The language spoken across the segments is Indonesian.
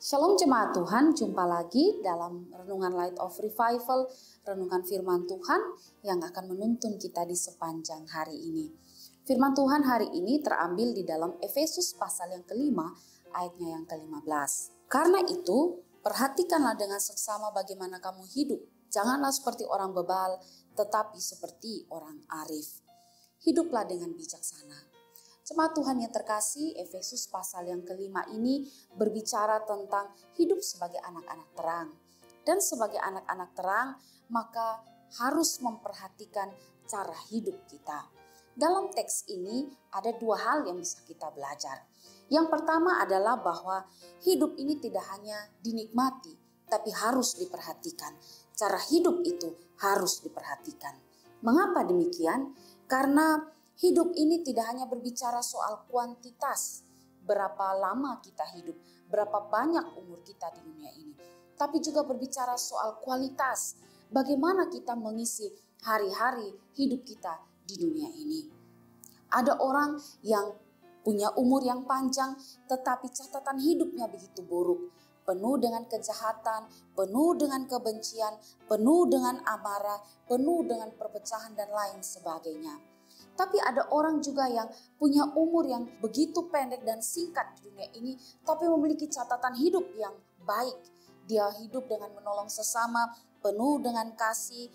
Shalom jemaat Tuhan, jumpa lagi dalam Renungan Light of Revival, renungan firman Tuhan yang akan menuntun kita di sepanjang hari ini. Firman Tuhan hari ini terambil di dalam Efesus pasal yang kelima, ayatnya yang ke-15. Karena itu, perhatikanlah dengan seksama bagaimana kamu hidup. Janganlah seperti orang bebal, tetapi seperti orang arif. Hiduplah dengan bijaksana. Jemaat Tuhan yang terkasih, Efesus pasal yang kelima ini berbicara tentang hidup sebagai anak-anak terang. Dan sebagai anak-anak terang, maka harus memperhatikan cara hidup kita. Dalam teks ini ada dua hal yang bisa kita belajar. Yang pertama adalah bahwa hidup ini tidak hanya dinikmati, tapi harus diperhatikan. Cara hidup itu harus diperhatikan. Mengapa demikian? Karena hidup ini tidak hanya berbicara soal kuantitas, berapa lama kita hidup, berapa banyak umur kita di dunia ini. Tapi juga berbicara soal kualitas, bagaimana kita mengisi hari-hari hidup kita di dunia ini. Ada orang yang punya umur yang panjang, tetapi catatan hidupnya begitu buruk. Penuh dengan kejahatan, penuh dengan kebencian, penuh dengan amarah, penuh dengan perpecahan dan lain sebagainya. Tapi ada orang juga yang punya umur yang begitu pendek dan singkat di dunia ini, tapi memiliki catatan hidup yang baik. Dia hidup dengan menolong sesama, penuh dengan kasih,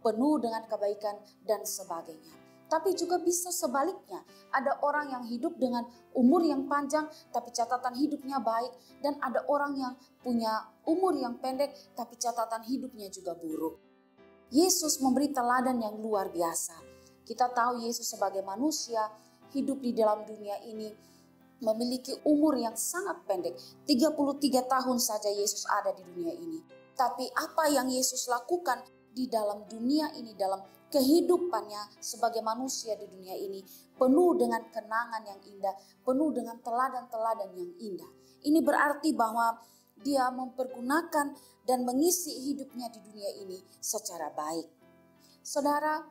penuh dengan kebaikan dan sebagainya. Tapi juga bisa sebaliknya, ada orang yang hidup dengan umur yang panjang, tapi catatan hidupnya baik. Dan ada orang yang punya umur yang pendek, tapi catatan hidupnya juga buruk. Yesus memberi teladan yang luar biasa. Kita tahu Yesus sebagai manusia hidup di dalam dunia ini memiliki umur yang sangat pendek. 33 tahun saja Yesus ada di dunia ini. Tapi apa yang Yesus lakukan di dalam dunia ini, dalam kehidupannya sebagai manusia di dunia ini, penuh dengan kenangan yang indah, penuh dengan teladan-teladan yang indah. Ini berarti bahwa dia mempergunakan dan mengisi hidupnya di dunia ini secara baik. Saudara,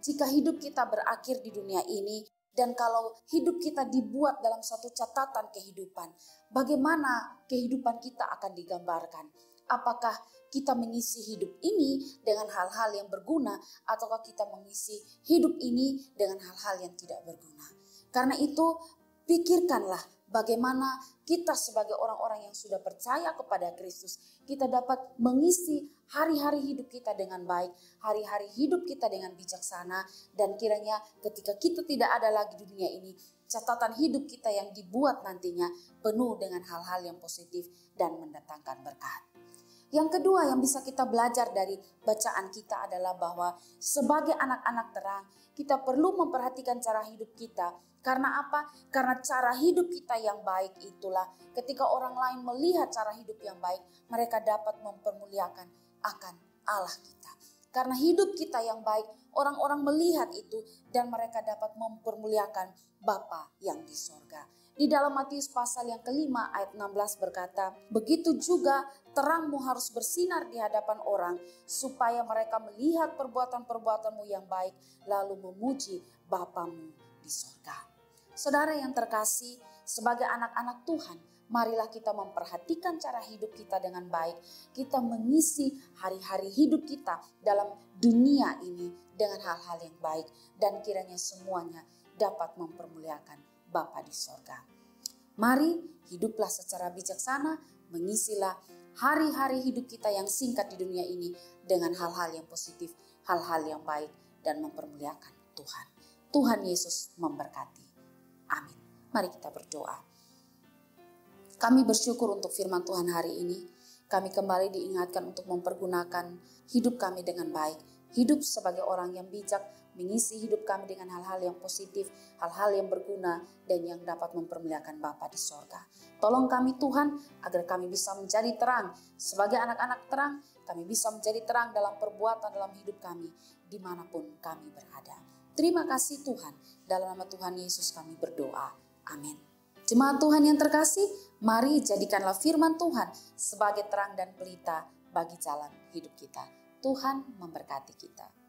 jika hidup kita berakhir di dunia ini, dan kalau hidup kita dibuat dalam satu catatan kehidupan, bagaimana kehidupan kita akan digambarkan? Apakah kita mengisi hidup ini dengan hal-hal yang berguna, ataukah kita mengisi hidup ini dengan hal-hal yang tidak berguna? Karena itu, pikirkanlah bagaimana kita sebagai orang-orang yang sudah percaya kepada Kristus, kita dapat mengisi hari-hari hidup kita dengan baik, hari-hari hidup kita dengan bijaksana, dan kiranya ketika kita tidak ada lagi di dunia ini, catatan hidup kita yang dibuat nantinya penuh dengan hal-hal yang positif dan mendatangkan berkat. Yang kedua yang bisa kita belajar dari bacaan kita adalah bahwa sebagai anak-anak terang, kita perlu memperhatikan cara hidup kita. Karena apa? Karena cara hidup kita yang baik itulah ketika orang lain melihat cara hidup yang baik, mereka dapat mempermuliakan akan Allah kita. Karena hidup kita yang baik, orang-orang melihat itu dan mereka dapat mempermuliakan Bapa yang di sorga. Di dalam Matius pasal yang kelima ayat 16 berkata, begitu juga terangmu harus bersinar di hadapan orang supaya mereka melihat perbuatan-perbuatanmu yang baik lalu memuji Bapamu di sorga. Saudara yang terkasih, sebagai anak-anak Tuhan, marilah kita memperhatikan cara hidup kita dengan baik. Kita mengisi hari-hari hidup kita dalam dunia ini dengan hal-hal yang baik. Dan kiranya semuanya dapat mempermuliakan Bapa di sorga. Mari hiduplah secara bijaksana, mengisilah hari-hari hidup kita yang singkat di dunia ini dengan hal-hal yang positif, hal-hal yang baik dan mempermuliakan Tuhan. Tuhan Yesus memberkati. Amin. Mari kita berdoa. Kami bersyukur untuk firman Tuhan hari ini. Kami kembali diingatkan untuk mempergunakan hidup kami dengan baik. Hidup sebagai orang yang bijak, mengisi hidup kami dengan hal-hal yang positif, hal-hal yang berguna, dan yang dapat mempermuliakan Bapa di sorga. Tolong kami Tuhan, agar kami bisa menjadi terang. Sebagai anak-anak terang, kami bisa menjadi terang dalam perbuatan dalam hidup kami, dimanapun kami berada. Terima kasih Tuhan, dalam nama Tuhan Yesus kami berdoa. Amin. Jemaat Tuhan yang terkasih, mari jadikanlah firman Tuhan sebagai terang dan pelita bagi jalan hidup kita. Tuhan memberkati kita.